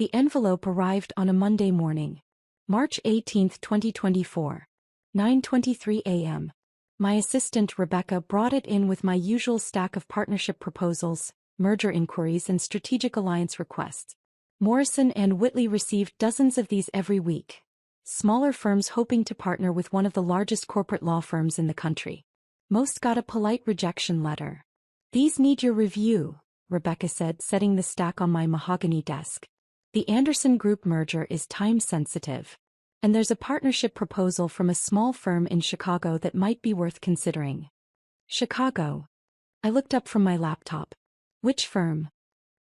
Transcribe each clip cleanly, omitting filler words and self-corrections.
The envelope arrived on a Monday morning. March 18, 2024. 9:23 a.m. My assistant Rebecca brought it in with my usual stack of partnership proposals, merger inquiries and strategic alliance requests. Morrison and Whitley received dozens of these every week. Smaller firms hoping to partner with one of the largest corporate law firms in the country. Most got a polite rejection letter. "These need your review," Rebecca said, setting the stack on my mahogany desk. "The Anderson Group merger is time-sensitive. And there's a partnership proposal from a small firm in Chicago that might be worth considering." Chicago. I looked up from my laptop. "Which firm?"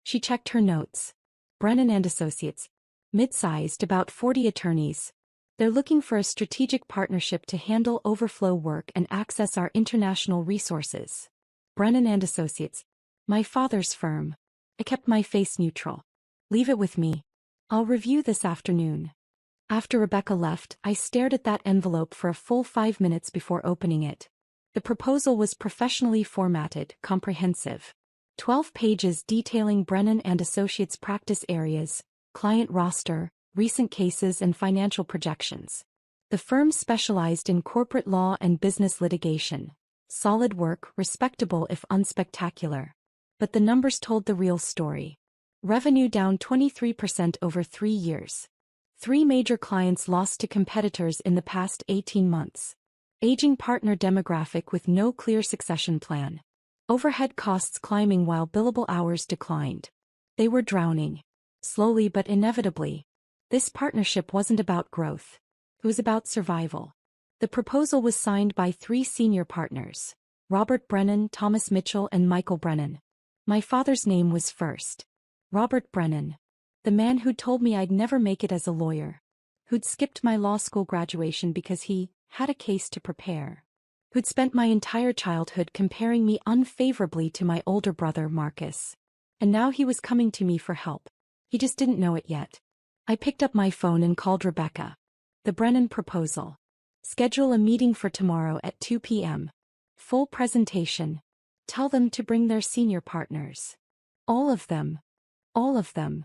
She checked her notes. "Brennan and Associates. Mid-sized, about 40 attorneys. They're looking for a strategic partnership to handle overflow work and access our international resources." Brennan and Associates. My father's firm. I kept my face neutral. "Leave it with me. I'll review this afternoon." After Rebecca left, I stared at that envelope for a full 5 minutes before opening it. The proposal was professionally formatted, comprehensive. 12 pages detailing Brennan and Associates' practice areas, client roster, recent cases and financial projections. The firm specialized in corporate law and business litigation. Solid work, respectable if unspectacular. But the numbers told the real story. Revenue down 23% over 3 years. 3 major clients lost to competitors in the past 18 months. Aging partner demographic with no clear succession plan. Overhead costs climbing while billable hours declined. They were drowning. Slowly but inevitably. This partnership wasn't about growth. It was about survival. The proposal was signed by 3 senior partners: Robert Brennan, Thomas Mitchell and Michael Brennan. My father's name was first. Robert Brennan. The man who'd told me I'd never make it as a lawyer. Who'd skipped my law school graduation because he had a case to prepare. Who'd spent my entire childhood comparing me unfavorably to my older brother Marcus. And now he was coming to me for help. He just didn't know it yet. I picked up my phone and called Rebecca. "The Brennan proposal. Schedule a meeting for tomorrow at 2 p.m. Full presentation. Tell them to bring their senior partners. All of them. All of them."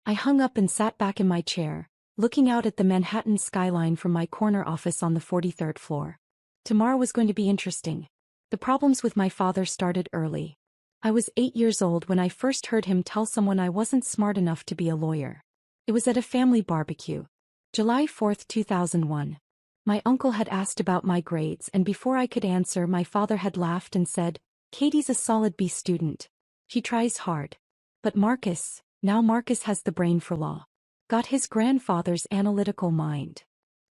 I hung up and sat back in my chair, looking out at the Manhattan skyline from my corner office on the 43rd floor. Tomorrow was going to be interesting. The problems with my father started early. I was 8 years old when I first heard him tell someone I wasn't smart enough to be a lawyer. It was at a family barbecue. July 4, 2001. My uncle had asked about my grades and before I could answer my father had laughed and said, "Katie's a solid B student. She tries hard. But Marcus, now Marcus has the brain for law. Got his grandfather's analytical mind."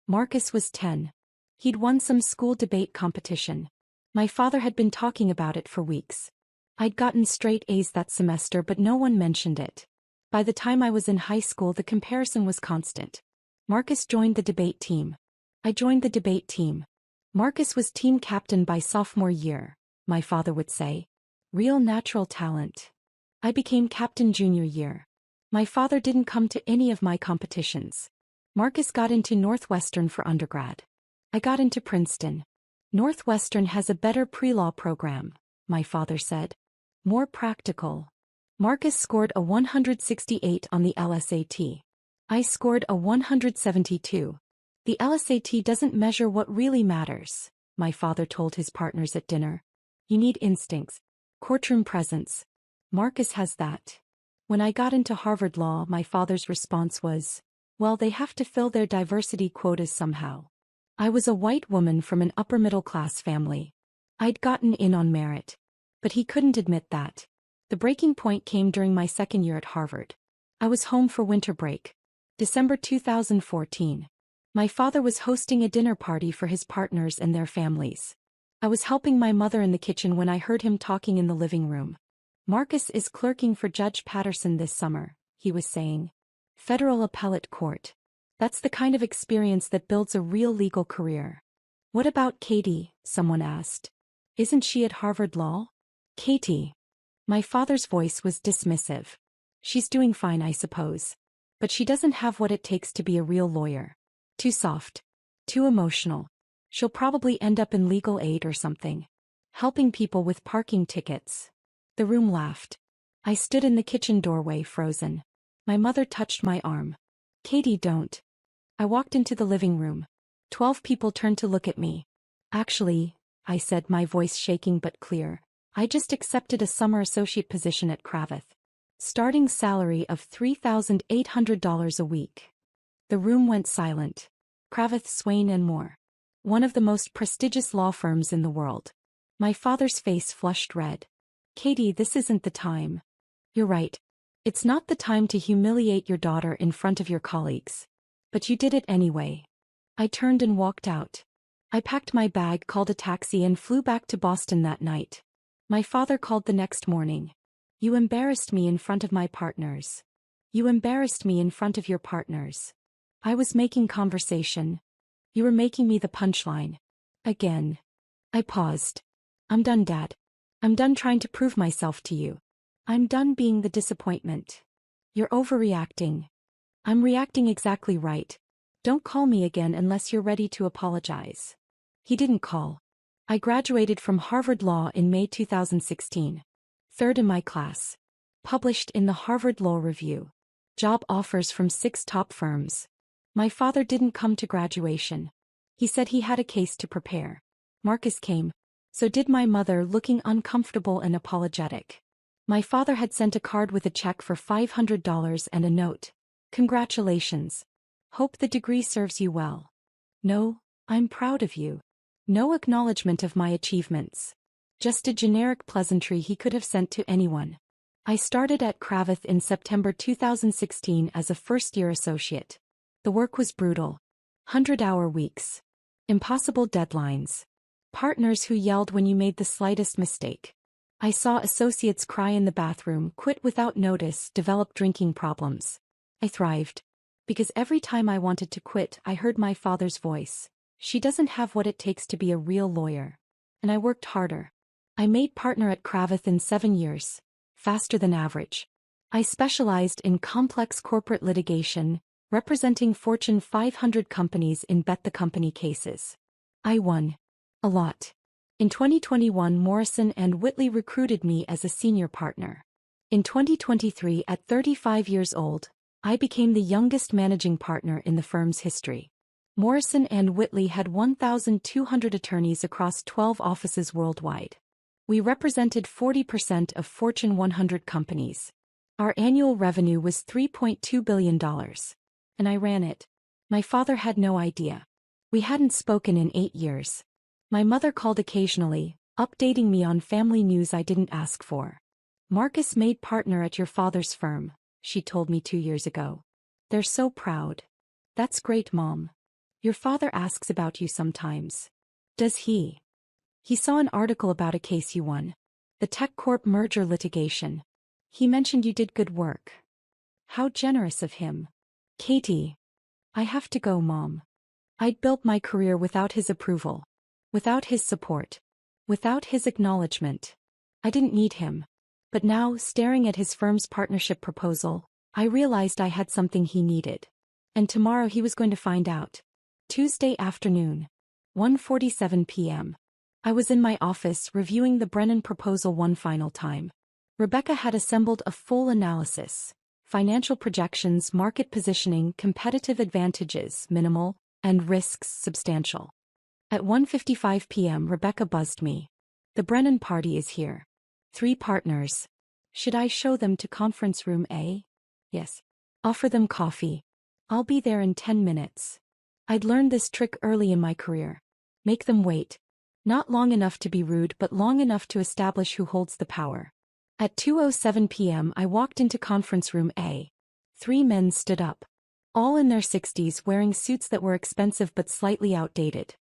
Marcus was 10. He'd won some school debate competition. My father had been talking about it for weeks. I'd gotten straight A's that semester but no one mentioned it. By the time I was in high school the comparison was constant. Marcus joined the debate team. I joined the debate team. Marcus was team captain by sophomore year, my father would say. Real natural talent. I became captain junior year. My father didn't come to any of my competitions. Marcus got into Northwestern for undergrad. I got into Princeton. Northwestern has a better pre-law program, my father said. More practical. Marcus scored a 168 on the LSAT. I scored a 172. The LSAT doesn't measure what really matters, my father told his partners at dinner. You need instincts, courtroom presence. Marcus has that. When I got into Harvard Law, my father's response was, well, they have to fill their diversity quotas somehow. I was a white woman from an upper-middle-class family. I'd gotten in on merit. But he couldn't admit that. The breaking point came during my second year at Harvard. I was home for winter break. December 2014. My father was hosting a dinner party for his partners and their families. I was helping my mother in the kitchen when I heard him talking in the living room. Marcus is clerking for Judge Patterson this summer, he was saying. Federal appellate court. That's the kind of experience that builds a real legal career. What about Katie? Someone asked. Isn't she at Harvard Law? Katie. My father's voice was dismissive. She's doing fine, I suppose. But she doesn't have what it takes to be a real lawyer. Too soft. Too emotional. She'll probably end up in legal aid or something. Helping people with parking tickets. The room laughed. I stood in the kitchen doorway, frozen. My mother touched my arm. Katie, don't. I walked into the living room. 12 people turned to look at me. Actually, I said, my voice shaking but clear, I just accepted a summer associate position at Kraveth. Starting salary of $3,800 a week. The room went silent. Kraveth, Swain and Moore. One of the most prestigious law firms in the world. My father's face flushed red. Katie, this isn't the time. You're right. It's not the time to humiliate your daughter in front of your colleagues. But you did it anyway. I turned and walked out. I packed my bag, called a taxi and flew back to Boston that night. My father called the next morning. You embarrassed me in front of my partners. You embarrassed me in front of your partners. I was making conversation. You were making me the punchline. Again. I paused. I'm done, Dad. I'm done trying to prove myself to you. I'm done being the disappointment. You're overreacting. I'm reacting exactly right. Don't call me again unless you're ready to apologize. He didn't call. I graduated from Harvard Law in May 2016. Third in my class. Published in the Harvard Law Review. Job offers from 6 top firms. My father didn't come to graduation. He said he had a case to prepare. Marcus came. So did my mother, looking uncomfortable and apologetic. My father had sent a card with a check for $500 and a note. Congratulations. Hope the degree serves you well. No, I'm proud of you. No acknowledgement of my achievements. Just a generic pleasantry he could have sent to anyone. I started at Kraveth in September 2016 as a first-year associate. The work was brutal. 100-hour weeks. Impossible deadlines. Partners who yelled when you made the slightest mistake. I saw associates cry in the bathroom, quit without notice, develop drinking problems. I thrived. Because every time I wanted to quit, I heard my father's voice. She doesn't have what it takes to be a real lawyer. And I worked harder. I made partner at Kraveth in 7 years. Faster than average. I specialized in complex corporate litigation, representing Fortune 500 companies in bet the company cases. I won. A lot. In 2021, Morrison & Whitley recruited me as a senior partner. In 2023, at 35 years old, I became the youngest managing partner in the firm's history. Morrison & Whitley had 1,200 attorneys across 12 offices worldwide. We represented 40% of Fortune 100 companies. Our annual revenue was $3.2 billion. And I ran it. My father had no idea. We hadn't spoken in 8 years. My mother called occasionally, updating me on family news I didn't ask for. Marcus made partner at your father's firm, she told me 2 years ago. They're so proud. That's great, Mom. Your father asks about you sometimes. Does he? He saw an article about a case you won. The TechCorp merger litigation. He mentioned you did good work. How generous of him. Katie. I have to go, Mom. I'd built my career without his approval. Without his support. Without his acknowledgement. I didn't need him. But now, staring at his firm's partnership proposal, I realized I had something he needed. And tomorrow he was going to find out. Tuesday afternoon. 1:47 p.m. I was in my office reviewing the Brennan proposal one final time. Rebecca had assembled a full analysis. Financial projections, market positioning, competitive advantages, minimal, and risks, substantial. At 1:55 p.m. Rebecca buzzed me. The Brennan party is here. 3 partners. Should I show them to conference room A? Yes. Offer them coffee. I'll be there in 10 minutes. I'd learned this trick early in my career. Make them wait. Not long enough to be rude, but long enough to establish who holds the power. At 2:07 p.m. I walked into conference room A. 3 men stood up. All in their 60s, wearing suits that were expensive but slightly outdated.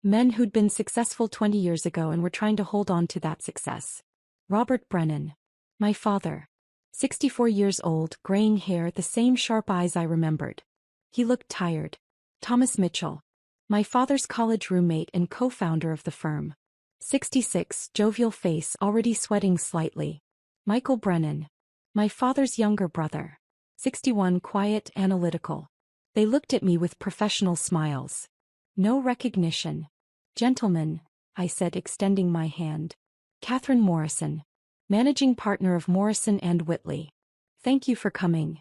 Men who'd been successful 20 years ago and were trying to hold on to that success. Robert Brennan. My father. 64 years old, graying hair, the same sharp eyes I remembered. He looked tired. Thomas Mitchell. My father's college roommate and co-founder of the firm. 66, jovial face, already sweating slightly. Michael Brennan. My father's younger brother. 61, quiet, analytical. They looked at me with professional smiles. No recognition. Gentlemen, I said, extending my hand. Catherine Morrison. Managing partner of Morrison & Whitley. Thank you for coming.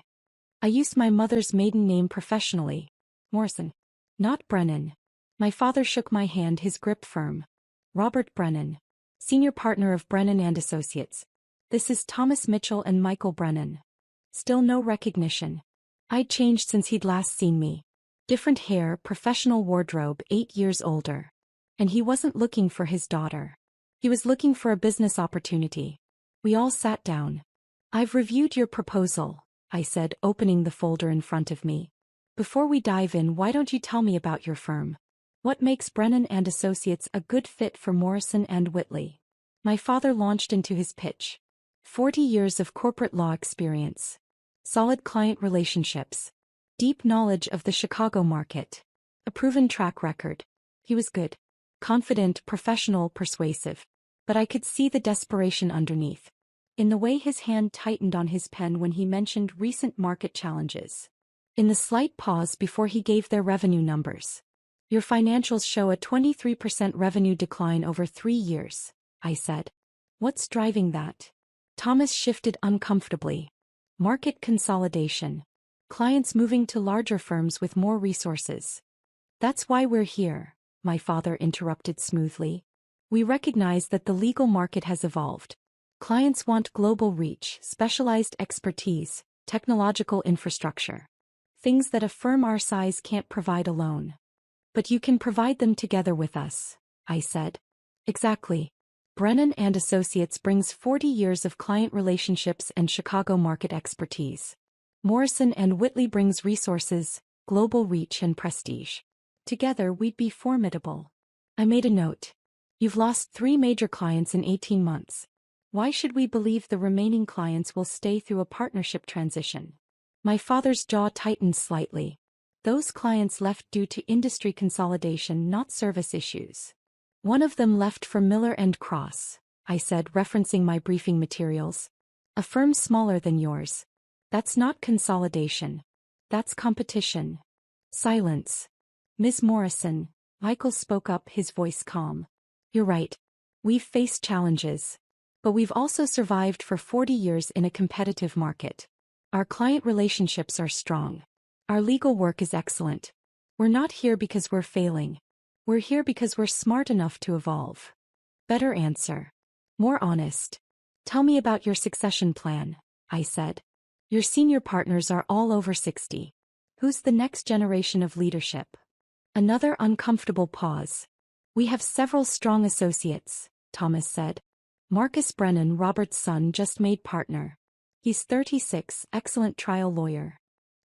I used my mother's maiden name professionally. Morrison. Not Brennan. My father shook my hand, his grip firm. Robert Brennan. Senior partner of Brennan and Associates. This is Thomas Mitchell and Michael Brennan. Still no recognition. I'd changed since he'd last seen me. Different hair, professional wardrobe, 8 years older. And he wasn't looking for his daughter. He was looking for a business opportunity. We all sat down. I've reviewed your proposal, I said, opening the folder in front of me. Before we dive in, why don't you tell me about your firm? What makes Brennan and Associates a good fit for Morrison and Whitley? My father launched into his pitch. 40 years of corporate law experience. Solid client relationships. Deep knowledge of the Chicago market. A proven track record. He was good. Confident, professional, persuasive. But I could see the desperation underneath. In the way his hand tightened on his pen when he mentioned recent market challenges. In the slight pause before he gave their revenue numbers. Your financials show a 23% revenue decline over 3 years, I said. What's driving that? Thomas shifted uncomfortably. Market consolidation. Clients moving to larger firms with more resources. That's why we're here, my father interrupted smoothly. We recognize that the legal market has evolved. Clients want global reach, specialized expertise, technological infrastructure. Things that a firm our size can't provide alone. But you can provide them together with us, I said. Exactly. Brennan and Associates brings 40 years of client relationships and Chicago market expertise. Morrison and Whitley brings resources, global reach and prestige. Together we'd be formidable. I made a note. You've lost 3 major clients in 18 months. Why should we believe the remaining clients will stay through a partnership transition? My father's jaw tightened slightly. Those clients left due to industry consolidation, not service issues. One of them left for Miller and Cross, I said, referencing my briefing materials. A firm smaller than yours. That's not consolidation. That's competition. Silence. Ms. Morrison, Michael spoke up, his voice calm. You're right. We've faced challenges. But we've also survived for 40 years in a competitive market. Our client relationships are strong. Our legal work is excellent. We're not here because we're failing. We're here because we're smart enough to evolve. Better answer. More honest. Tell me about your succession plan, I said. Your senior partners are all over 60. Who's the next generation of leadership? Another uncomfortable pause. We have several strong associates, Thomas said. Marcus Brennan, Robert's son, just made partner. He's 36, excellent trial lawyer.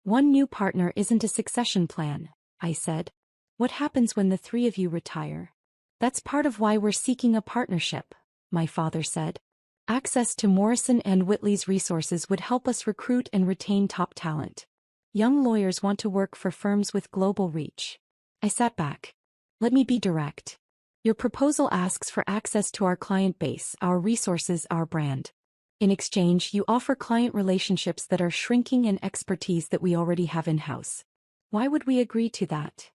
One new partner isn't a succession plan, I said. What happens when the 3 of you retire? That's part of why we're seeking a partnership, my father said. Access to Morrison and Whitley's resources would help us recruit and retain top talent. Young lawyers want to work for firms with global reach. I sat back. Let me be direct. Your proposal asks for access to our client base, our resources, our brand. In exchange, you offer client relationships that are shrinking and expertise that we already have in-house. Why would we agree to that?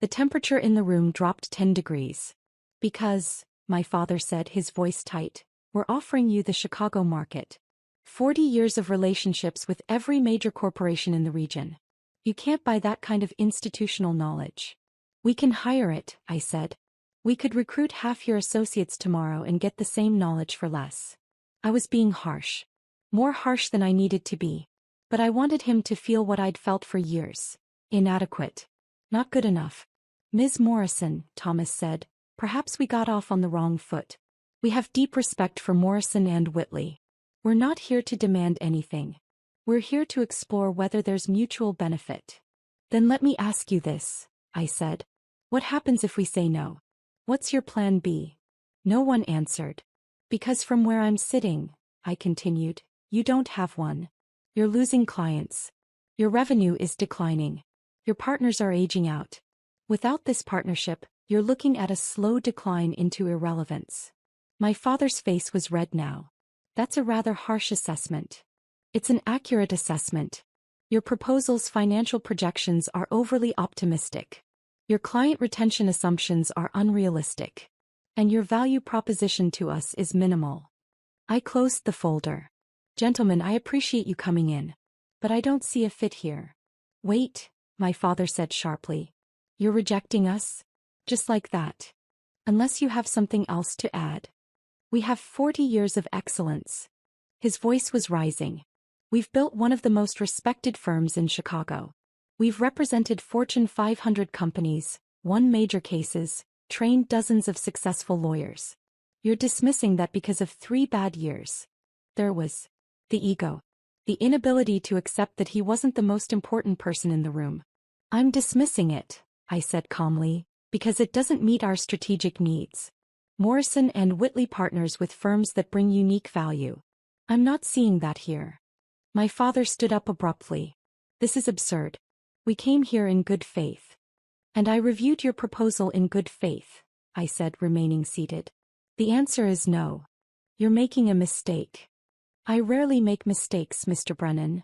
The temperature in the room dropped 10 degrees. Because, my father said, his voice tight, we're offering you the Chicago market. 40 years of relationships with every major corporation in the region. You can't buy that kind of institutional knowledge. We can hire it, I said. We could recruit half your associates tomorrow and get the same knowledge for less. I was being harsh. More harsh than I needed to be. But I wanted him to feel what I'd felt for years. Inadequate. Not good enough. Ms. Morrison, Thomas said, perhaps we got off on the wrong foot. We have deep respect for Morrison and Whitley. We're not here to demand anything. We're here to explore whether there's mutual benefit. Then let me ask you this, I said. What happens if we say no? What's your plan B? No one answered. Because from where I'm sitting, I continued, you don't have one. You're losing clients. Your revenue is declining. Your partners are aging out. Without this partnership, you're looking at a slow decline into irrelevance. My father's face was red now. That's a rather harsh assessment. It's an accurate assessment. Your proposal's financial projections are overly optimistic. Your client retention assumptions are unrealistic. And your value proposition to us is minimal. I closed the folder. Gentlemen, I appreciate you coming in. but I don't see a fit here. Wait, my father said sharply. You're rejecting us? Just like that. Unless you have something else to add. We have 40 years of excellence. His voice was rising. We've built one of the most respected firms in Chicago. We've represented Fortune 500 companies, won major cases, trained dozens of successful lawyers. You're dismissing that because of 3 bad years. There was the ego. The inability to accept that he wasn't the most important person in the room. I'm dismissing it, I said calmly, because it doesn't meet our strategic needs. Morrison and Whitley partners with firms that bring unique value. I'm not seeing that here. My father stood up abruptly. This is absurd. We came here in good faith. And I reviewed your proposal in good faith, I said, remaining seated. The answer is no. You're making a mistake. I rarely make mistakes, Mr. Brennan.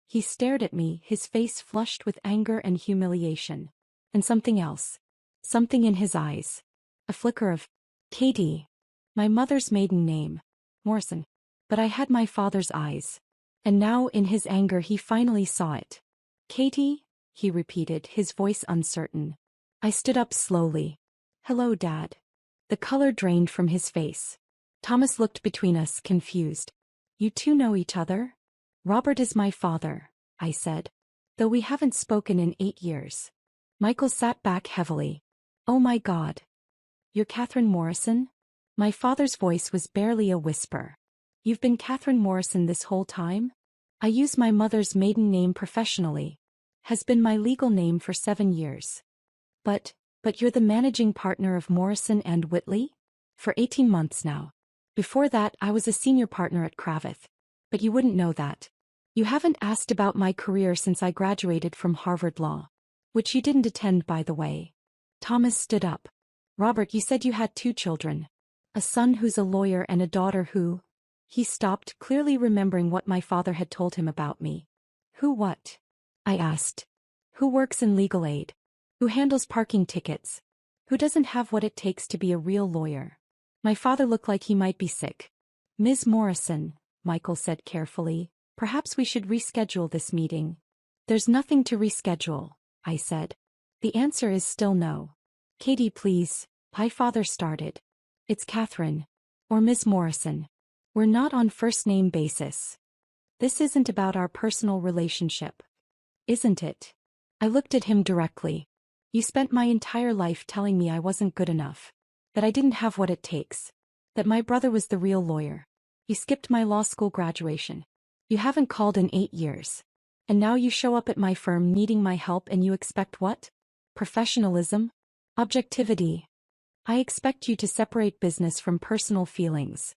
He stared at me, his face flushed with anger and humiliation. And something else. Something in his eyes. A flicker of Katie. My mother's maiden name. Morrison. But I had my father's eyes. And now in his anger he finally saw it. Katie? He repeated, his voice uncertain. I stood up slowly. Hello, Dad. The color drained from his face. Thomas looked between us, confused. You two know each other? Robert is my father, I said. Though we haven't spoken in 8 years. Michael sat back heavily. Oh my God. You're Catherine Morrison? My father's voice was barely a whisper. You've been Catherine Morrison this whole time? I use my mother's maiden name professionally. Has been my legal name for 7 years. But you're the managing partner of Morrison and Whitley? For 18 months now. Before that I was a senior partner at Kravitz. But you wouldn't know that. You haven't asked about my career since I graduated from Harvard Law. Which you didn't attend, by the way. Thomas stood up. Robert, you said you had 2 children. A son who's a lawyer and a daughter who... He stopped, clearly remembering what my father had told him about me. Who what? I asked. Who works in legal aid? Who handles parking tickets? Who doesn't have what it takes to be a real lawyer? My father looked like he might be sick. Ms. Morrison, Michael said carefully, perhaps we should reschedule this meeting. There's nothing to reschedule, I said. The answer is still no. Katie, please, my father started. It's Catherine. Or Ms. Morrison. We're not on first-name basis. This isn't about our personal relationship. Isn't it? I looked at him directly. You spent my entire life telling me I wasn't good enough. That I didn't have what it takes. That my brother was the real lawyer. You skipped my law school graduation. You haven't called in 8 years. And now you show up at my firm needing my help and you expect what? Professionalism? Objectivity. I expect you to separate business from personal feelings.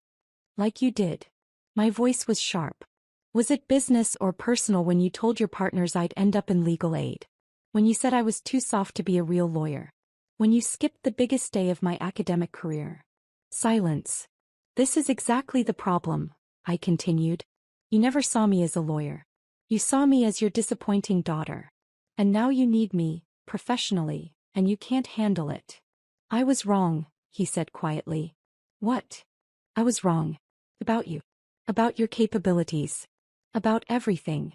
Like you did. My voice was sharp. Was it business or personal when you told your partners I'd end up in legal aid? When you said I was too soft to be a real lawyer? When you skipped the biggest day of my academic career? Silence. This is exactly the problem, I continued. You never saw me as a lawyer. You saw me as your disappointing daughter. And now you need me, professionally, and you can't handle it. I was wrong, he said quietly. What? I was wrong. About you. About your capabilities. About everything.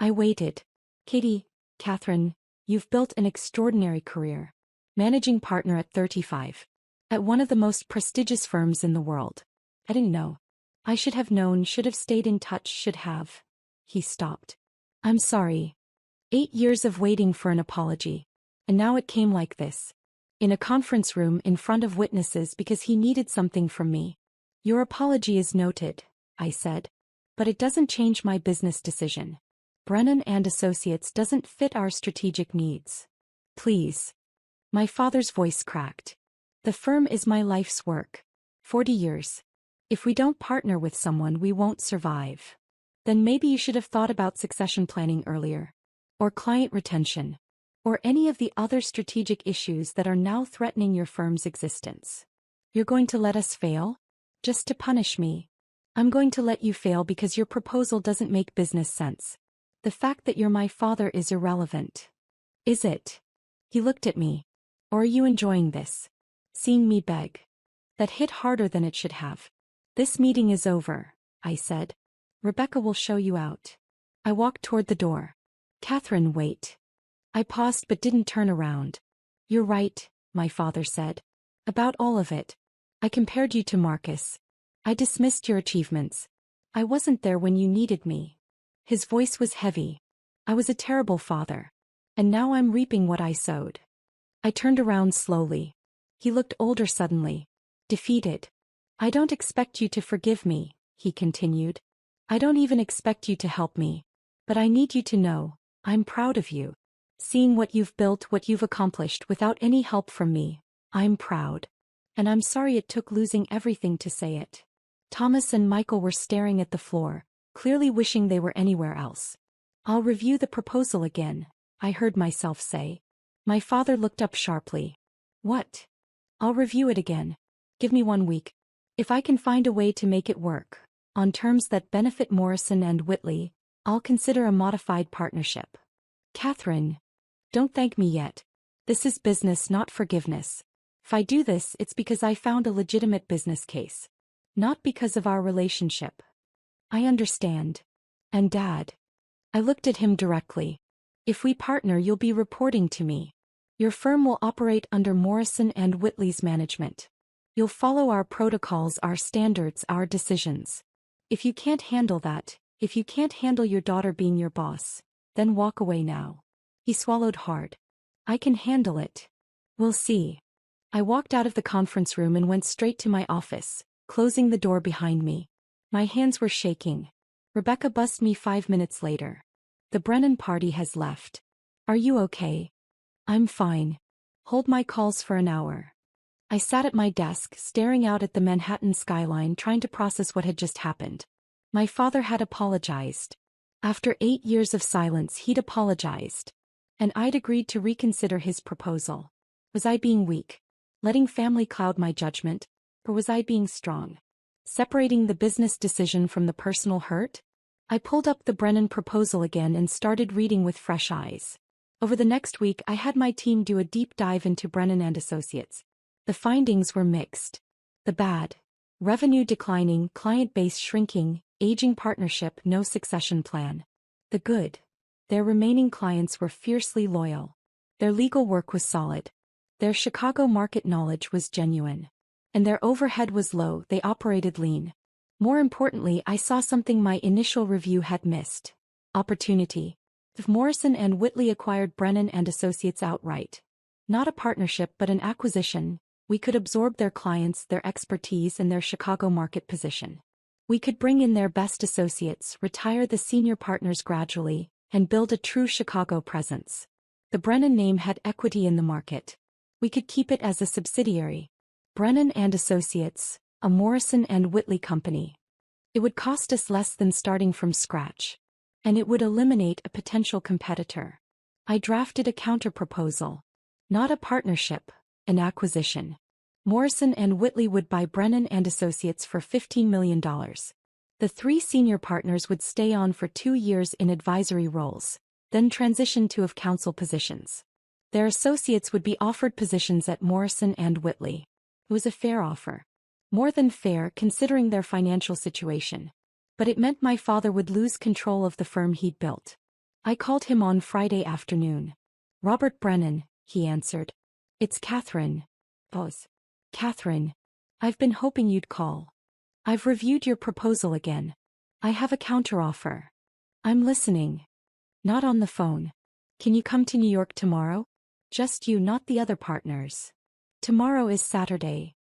I waited. Katie, Catherine, you've built an extraordinary career. Managing partner at 35. At one of the most prestigious firms in the world. I didn't know. I should have known, should have stayed in touch, should have. He stopped. I'm sorry. 8 years of waiting for an apology. And now it came like this. In a conference room in front of witnesses because he needed something from me. Your apology is noted, I said. But it doesn't change my business decision. Brennan and Associates doesn't fit our strategic needs. Please. My father's voice cracked. The firm is my life's work. 40 years. If we don't partner with someone, we won't survive. Then maybe you should have thought about succession planning earlier. Or client retention. Or any of the other strategic issues that are now threatening your firm's existence. You're going to let us fail? Just to punish me. I'm going to let you fail because your proposal doesn't make business sense. The fact that you're my father is irrelevant. Is it? He looked at me. Or are you enjoying this? Seeing me beg? That hit harder than it should have. This meeting is over, I said. Rebecca will show you out. I walked toward the door. Catherine, wait. I paused but didn't turn around. You're right, my father said. About all of it. I compared you to Marcus. I dismissed your achievements. I wasn't there when you needed me. His voice was heavy. I was a terrible father. And now I'm reaping what I sowed. I turned around slowly. He looked older suddenly. Defeated. I don't expect you to forgive me, he continued. I don't even expect you to help me. But I need you to know, I'm proud of you. Seeing what you've built, what you've accomplished without any help from me, I'm proud. And I'm sorry it took losing everything to say it. Thomas and Michael were staring at the floor, clearly wishing they were anywhere else. I'll review the proposal again, I heard myself say. My father looked up sharply. What? I'll review it again. Give me 1 week. If I can find a way to make it work, on terms that benefit Morrison and Whitley, I'll consider a modified partnership. Catherine, don't thank me yet. This is business, not forgiveness. If I do this, it's because I found a legitimate business case. Not because of our relationship. I understand. And Dad. I looked at him directly. If we partner, you'll be reporting to me. Your firm will operate under Morrison and Whitley's management. You'll follow our protocols, our standards, our decisions. If you can't handle that, if you can't handle your daughter being your boss, then walk away now. He swallowed hard. I can handle it. We'll see. I walked out of the conference room and went straight to my office, closing the door behind me. My hands were shaking. Rebecca buzzed me 5 minutes later. The Brennan party has left. Are you okay? I'm fine. Hold my calls for an hour. I sat at my desk, staring out at the Manhattan skyline, trying to process what had just happened. My father had apologized. After 8 years of silence, he'd apologized. And I'd agreed to reconsider his proposal. Was I being weak? Letting family cloud my judgment? Or was I being strong? Separating the business decision from the personal hurt? I pulled up the Brennan proposal again and started reading with fresh eyes. Over the next week, I had my team do a deep dive into Brennan and Associates. The findings were mixed. The bad: revenue declining, client base shrinking, aging partnership, no succession plan. The good: their remaining clients were fiercely loyal. Their legal work was solid. Their Chicago market knowledge was genuine. And their overhead was low, they operated lean. More importantly, I saw something my initial review had missed. Opportunity. If Morrison and Whitley acquired Brennan and Associates outright, not a partnership but an acquisition, we could absorb their clients, their expertise, and their Chicago market position. We could bring in their best associates, retire the senior partners gradually, and build a true Chicago presence. The Brennan name had equity in the market. We could keep it as a subsidiary. Brennan and Associates, a Morrison and Whitley company. It would cost us less than starting from scratch. And it would eliminate a potential competitor. I drafted a counterproposal. Not a partnership, an acquisition. Morrison and Whitley would buy Brennan and Associates for $15 million. The 3 senior partners would stay on for 2 years in advisory roles, then transition to of-counsel positions. Their associates would be offered positions at Morrison and Whitley. It was a fair offer. More than fair considering their financial situation. But it meant my father would lose control of the firm he'd built. I called him on Friday afternoon. Robert Brennan, he answered. It's Catherine. Pause. Catherine. I've been hoping you'd call. I've reviewed your proposal again. I have a counteroffer. I'm listening. Not on the phone. Can you come to New York tomorrow? Just you, not the other partners. Tomorrow is Saturday.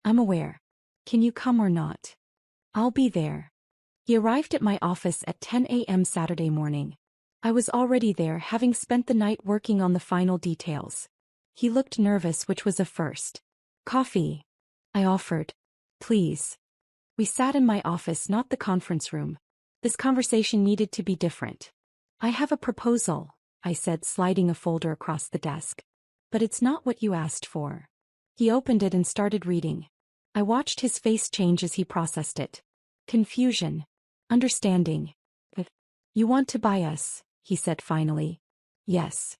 I'm aware. Can you come or not? I'll be there. He arrived at my office at 10 a.m. Saturday morning. I was already there, having spent the night working on the final details. He looked nervous, which was a first. Coffee? I offered. Please. We sat in my office, not the conference room. This conversation needed to be different. I have a proposal, I said, sliding a folder across the desk. But it's not what you asked for. He opened it and started reading. I watched his face change as he processed it. Confusion. Understanding. You want to buy us, he said finally. Yes.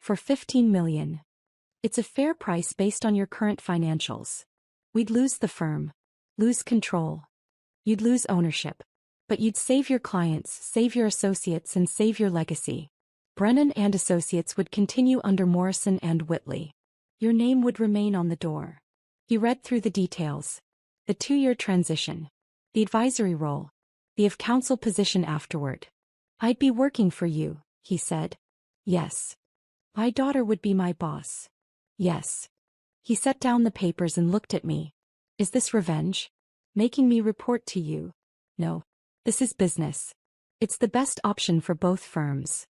For $15 million. It's a fair price based on your current financials. We'd lose the firm. Lose control. You'd lose ownership. But you'd save your clients, save your associates, and save your legacy. Brennan and Associates would continue under Morrison and Whitley. Your name would remain on the door. He read through the details. The 2-year transition. The advisory role. The of counsel position afterward. I'd be working for you, he said. Yes. My daughter would be my boss. Yes. He set down the papers and looked at me. Is this revenge? Making me report to you? No. This is business. It's the best option for both firms.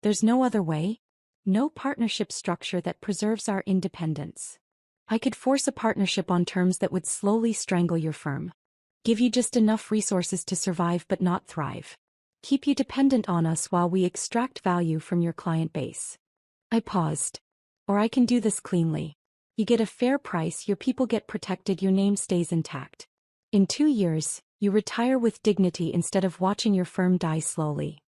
There's no other way? No partnership structure that preserves our independence. I could force a partnership on terms that would slowly strangle your firm. Give you just enough resources to survive but not thrive. Keep you dependent on us while we extract value from your client base. I paused. Or I can do this cleanly. You get a fair price, your people get protected, your name stays intact. In 2 years, you retire with dignity instead of watching your firm die slowly.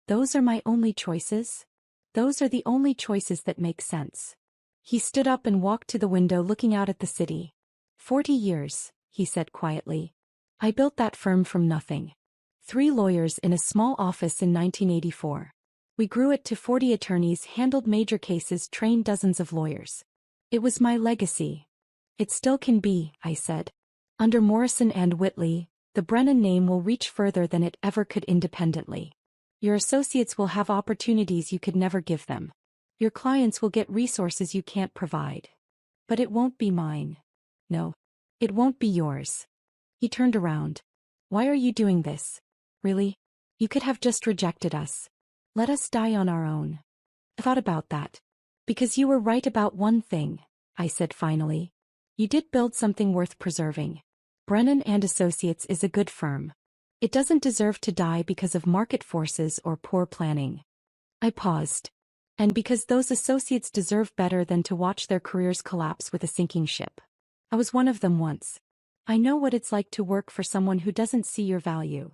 Those are my only choices? Those are the only choices that make sense. He stood up and walked to the window looking out at the city. 40 years, he said quietly. I built that firm from nothing. 3 lawyers in a small office in 1984. We grew it to 40 attorneys, handled major cases, trained dozens of lawyers. It was my legacy. It still can be, I said. Under Morrison and Whitley, the Brennan name will reach further than it ever could independently. Your associates will have opportunities you could never give them. Your clients will get resources you can't provide. But it won't be mine. No. It won't be yours. He turned around. Why are you doing this? Really? You could have just rejected us. Let us die on our own. I thought about that. Because you were right about one thing, I said finally. You did build something worth preserving. Brennan and Associates is a good firm. It doesn't deserve to die because of market forces or poor planning. I paused. And because those associates deserve better than to watch their careers collapse with a sinking ship. I was one of them once. I know what it's like to work for someone who doesn't see your value.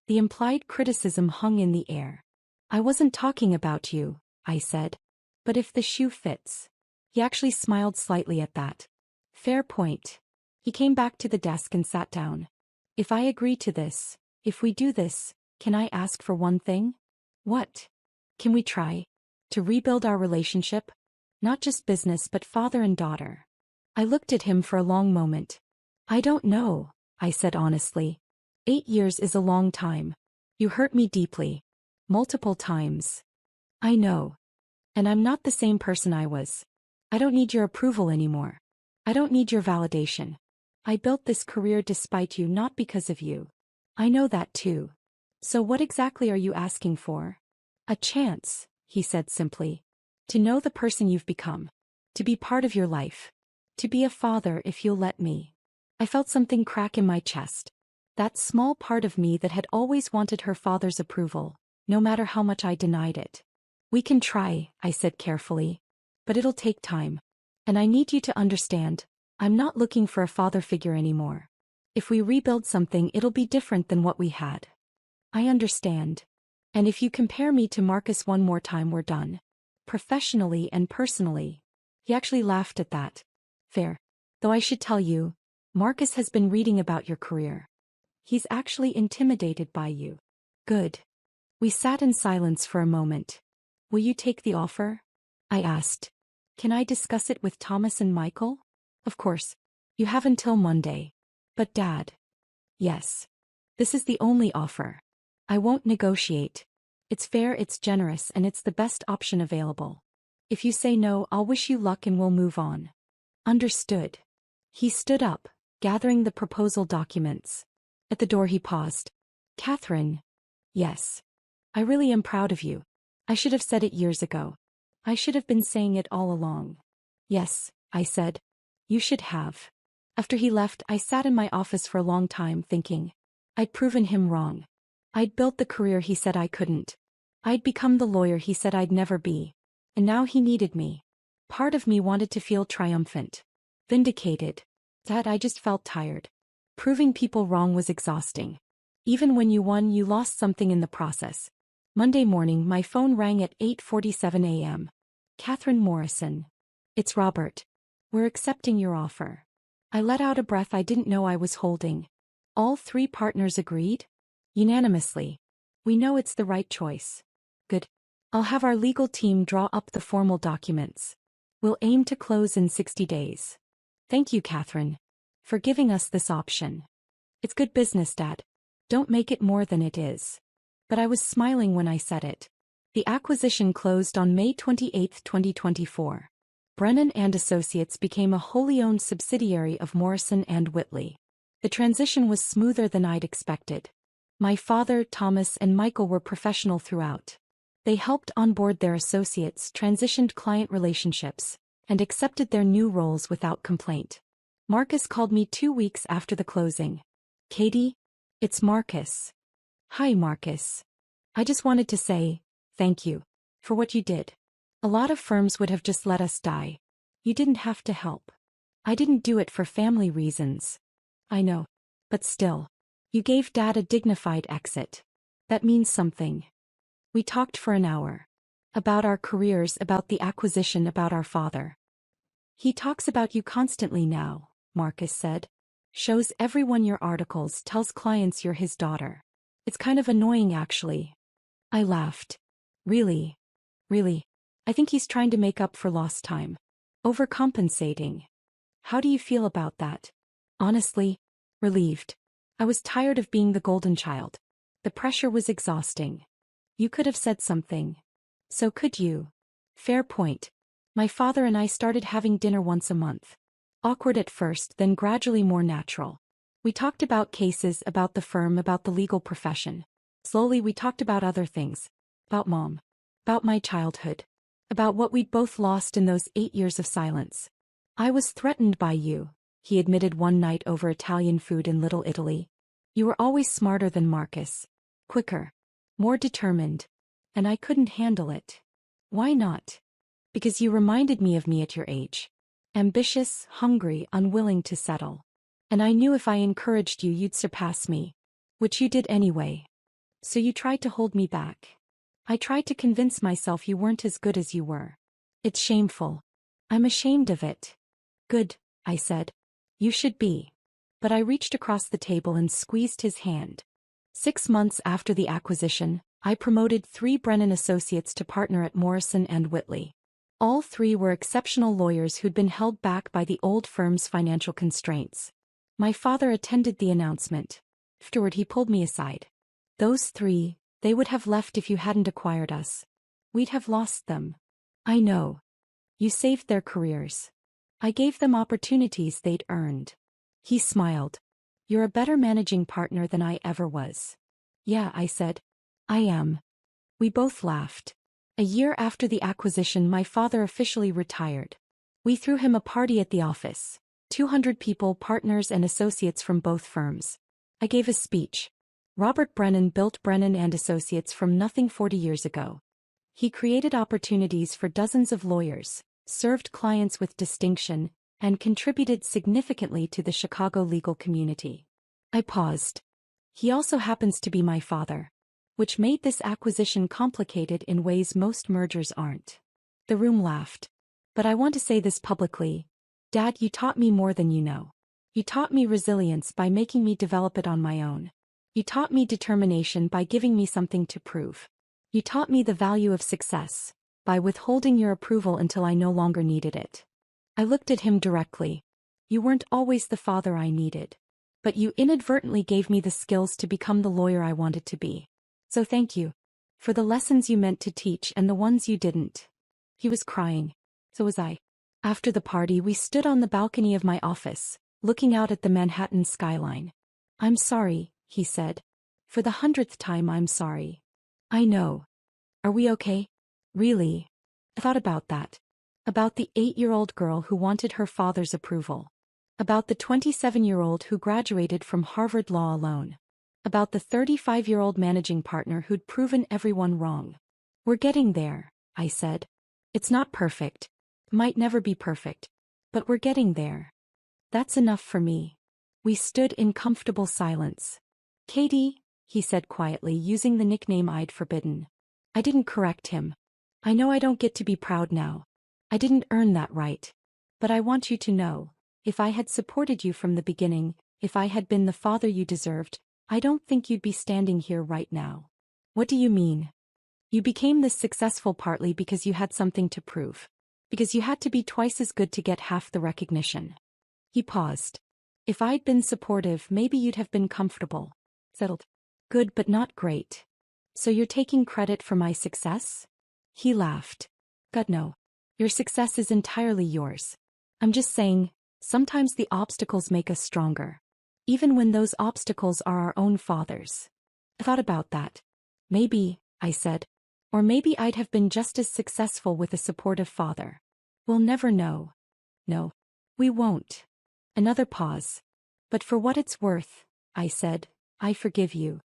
The implied criticism hung in the air. I wasn't talking about you, I said. But if the shoe fits. He actually smiled slightly at that. Fair point. He came back to the desk and sat down. If I agree to this, if we do this, can I ask for one thing? What? Can we try to rebuild our relationship? Not just business but father and daughter. I looked at him for a long moment. I don't know, I said honestly. 8 years is a long time. You hurt me deeply. Multiple times. I know. And I'm not the same person I was. I don't need your approval anymore. I don't need your validation. I built this career despite you, not because of you. I know that too. So what exactly are you asking for? A chance, he said simply. To know the person you've become. To be part of your life. To be a father if you'll let me. I felt something crack in my chest. That small part of me that had always wanted her father's approval, no matter how much I denied it. We can try, I said carefully. But it'll take time. And I need you to understand, I'm not looking for a father figure anymore. If we rebuild something, it'll be different than what we had. I understand. And if you compare me to Marcus one more time, we're done. Professionally and personally. He actually laughed at that. Fair. Though I should tell you, Marcus has been reading about your career. He's actually intimidated by you. Good. We sat in silence for a moment. Will you take the offer? I asked. Can I discuss it with Thomas and Michael? Of course. You have until Monday. But Dad. Yes. This is the only offer. I won't negotiate. It's fair, it's generous, and it's the best option available. If you say no, I'll wish you luck and we'll move on. Understood. He stood up, gathering the proposal documents. At the door he paused. Catherine. Yes. I really am proud of you. I should have said it years ago. I should have been saying it all along. Yes, I said. You should have. After he left, I sat in my office for a long time thinking. I'd proven him wrong. I'd built the career he said I couldn't. I'd become the lawyer he said I'd never be. And now he needed me. Part of me wanted to feel triumphant. Vindicated. That I just felt tired. Proving people wrong was exhausting. Even when you won, you lost something in the process. Monday morning, my phone rang at 8:47 a.m. Catherine Morrison. It's Robert. We're accepting your offer. I let out a breath I didn't know I was holding. All 3 partners agreed? Unanimously. We know it's the right choice. Good. I'll have our legal team draw up the formal documents. We'll aim to close in 60 days. Thank you, Catherine, for giving us this option. It's good business, Dad. Don't make it more than it is. But I was smiling when I said it. The acquisition closed on May 28, 2024. Brennan and Associates became a wholly owned subsidiary of Morrison & Whitley. The transition was smoother than I'd expected. My father, Thomas, and Michael were professional throughout. They helped onboard their associates, transitioned client relationships, and accepted their new roles without complaint. Marcus called me 2 weeks after the closing. Katie, it's Marcus. Hi, Marcus. I just wanted to say, thank you for what you did. A lot of firms would have just let us die. You didn't have to help. I didn't do it for family reasons. I know. But still. You gave Dad a dignified exit. That means something. We talked for an hour. About our careers, about the acquisition, about our father. He talks about you constantly now, Marcus said. Shows everyone your articles, tells clients you're his daughter. It's kind of annoying, actually. I laughed. Really? Really? I think he's trying to make up for lost time. Overcompensating. How do you feel about that? Honestly, relieved. I was tired of being the golden child. The pressure was exhausting. You could have said something. So could you. Fair point. My father and I started having dinner once a month. Awkward at first, then gradually more natural. We talked about cases, about the firm, about the legal profession. Slowly we talked about other things. About Mom. About my childhood. About what we'd both lost in those 8 years of silence. I was threatened by you, he admitted one night over Italian food in Little Italy. You were always smarter than Marcus. Quicker. More determined. And I couldn't handle it. Why not? Because you reminded me of me at your age. Ambitious, hungry, unwilling to settle. And I knew if I encouraged you, you'd surpass me. Which you did anyway. So you tried to hold me back. I tried to convince myself you weren't as good as you were. It's shameful. I'm ashamed of it. Good, I said. You should be. But I reached across the table and squeezed his hand. 6 months after the acquisition, I promoted 3 Brennan associates to partner at Morrison & Whitley. All 3 were exceptional lawyers who'd been held back by the old firm's financial constraints. My father attended the announcement. Afterward he pulled me aside. Those 3, they would have left if you hadn't acquired us. We'd have lost them. I know. You saved their careers. I gave them opportunities they'd earned. He smiled. You're a better managing partner than I ever was. Yeah, I said. I am. We both laughed. A year after the acquisition, my father officially retired. We threw him a party at the office. 200 people, partners and associates from both firms. I gave a speech. Robert Brennan built Brennan & Associates from nothing 40 years ago. He created opportunities for dozens of lawyers, served clients with distinction, and contributed significantly to the Chicago legal community. I paused. He also happens to be my father, which made this acquisition complicated in ways most mergers aren't. The room laughed. But I want to say this publicly. Dad, you taught me more than you know. You taught me resilience by making me develop it on my own. You taught me determination by giving me something to prove. You taught me the value of success by withholding your approval until I no longer needed it. I looked at him directly. You weren't always the father I needed. But you inadvertently gave me the skills to become the lawyer I wanted to be. So thank you. For the lessons you meant to teach and the ones you didn't. He was crying. So was I. After the party, we stood on the balcony of my office, looking out at the Manhattan skyline. I'm sorry, he said. For the 100th time, I'm sorry. I know. Are we okay? Really? I thought about that. About the 8-year-old girl who wanted her father's approval. About the 27-year-old who graduated from Harvard Law alone. About the 35-year-old managing partner who'd proven everyone wrong. We're getting there, I said. It's not perfect. Might never be perfect. But we're getting there. That's enough for me. We stood in comfortable silence. Katie, he said quietly, using the nickname I'd forbidden. I didn't correct him. I know I don't get to be proud now. I didn't earn that right. But I want you to know, if I had supported you from the beginning, if I had been the father you deserved, I don't think you'd be standing here right now. What do you mean? You became this successful partly because you had something to prove. Because you had to be twice as good to get half the recognition. He paused. If I'd been supportive, maybe you'd have been comfortable. Settled. Good but not great. So you're taking credit for my success? He laughed. God no. Your success is entirely yours. I'm just saying, sometimes the obstacles make us stronger. Even when those obstacles are our own fathers. I thought about that. Maybe, I said. Or maybe I'd have been just as successful with a supportive father. We'll never know. No. We won't. Another pause. But for what it's worth, I said, I forgive you.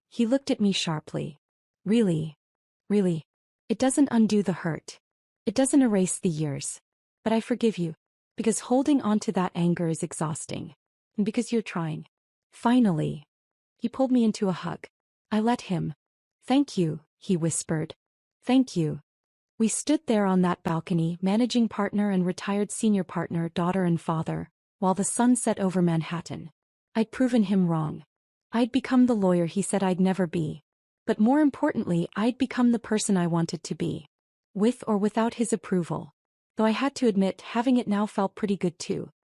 He looked at me sharply. Really? Really? It doesn't undo the hurt. It doesn't erase the years. But I forgive you. Because holding on to that anger is exhausting. And because you're trying. Finally. He pulled me into a hug. I let him. Thank you, he whispered. Thank you. We stood there on that balcony, managing partner and retired senior partner, daughter and father, while the sun set over Manhattan. I'd proven him wrong. I'd become the lawyer he said I'd never be. But more importantly, I'd become the person I wanted to be. With or without his approval. Though I had to admit, having it now felt pretty good too.